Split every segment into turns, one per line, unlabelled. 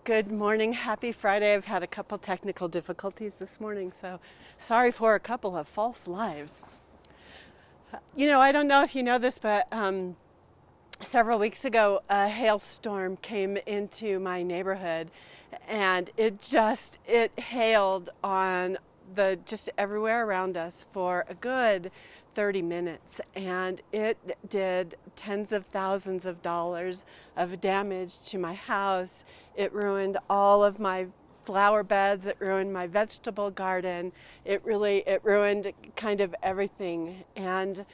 Good morning. Happy Friday. I've had a couple technical difficulties this morning, so sorry for a couple of false lives. I don't know if you know this, but several weeks ago, a hailstorm came into my neighborhood, and it hailed on just everywhere around us for a good 30 minutes, and it did tens of thousands of dollars of damage to my house. It ruined all of my flower beds. It ruined my vegetable garden. It ruined kind of everything. And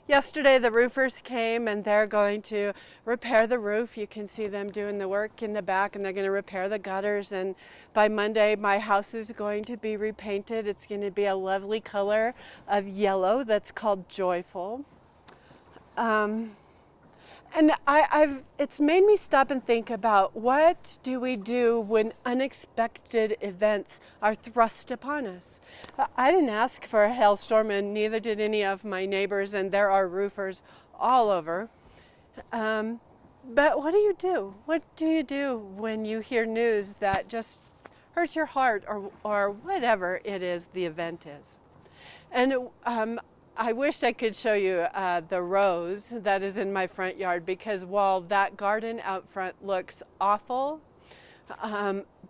yesterday the roofers came and they're going to repair the roof. You can see them doing the work in the back, and they're going to repair the gutters. And by Monday, my house is going to be repainted. It's going to be a lovely color of yellow that's called joyful. And it's made me stop and think about, what do we do when unexpected events are thrust upon us? I didn't ask for a hailstorm, and neither did any of my neighbors, and there are roofers all over. But what do you do? What do you do when you hear news that just hurts your heart, or whatever it is the event is? And I wish I could show you the rose that is in my front yard, because while that garden out front looks awful,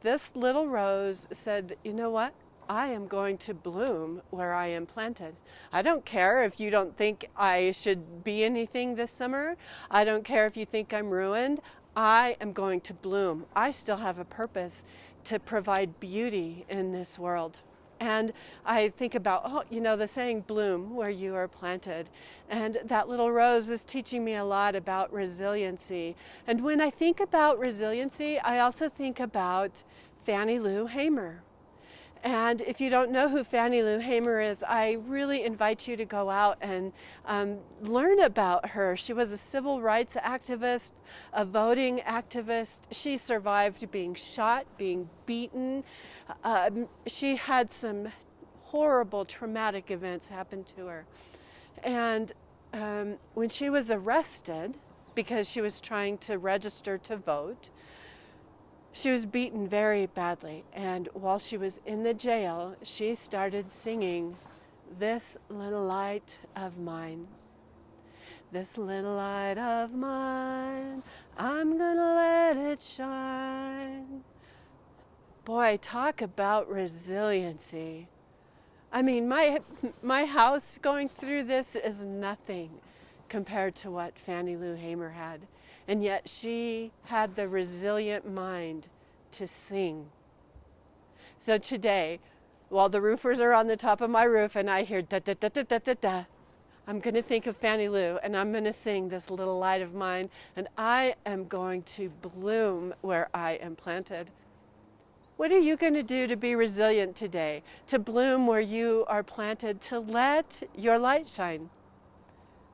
this little rose said, you know what? I am going to bloom where I am planted. I don't care if you don't think I should be anything this summer. I don't care if you think I'm ruined. I am going to bloom. I still have a purpose to provide beauty in this world. And I think about, the saying, bloom where you are planted. And that little rose is teaching me a lot about resiliency. And when I think about resiliency, I also think about Fannie Lou Hamer. And if you don't know who Fannie Lou Hamer is, I really invite you to go out and learn about her. She was a civil rights activist, a voting activist. She survived being shot, being beaten. She had some horrible, traumatic events happen to her. And when she was arrested because she was trying to register to vote, she was beaten very badly, and while she was in the jail, she started singing, "This little light of mine, this little light of mine, I'm gonna let it shine." Boy, talk about resiliency. I mean, my house going through this is nothing compared to what Fannie Lou Hamer had. And yet she had the resilient mind to sing. So today, while the roofers are on the top of my roof and I hear da da da da da da da, I'm going to think of Fannie Lou, and I'm going to sing "This Little Light of Mine," and I am going to bloom where I am planted. What are you going to do to be resilient today? To bloom where you are planted, to let your light shine.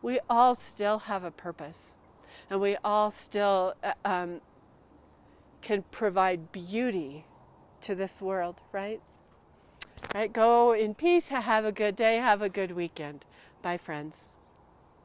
We all still have a purpose. And we all still can provide beauty to this world, right? Right? Go in peace. Have a good day. Have a good weekend. Bye, friends.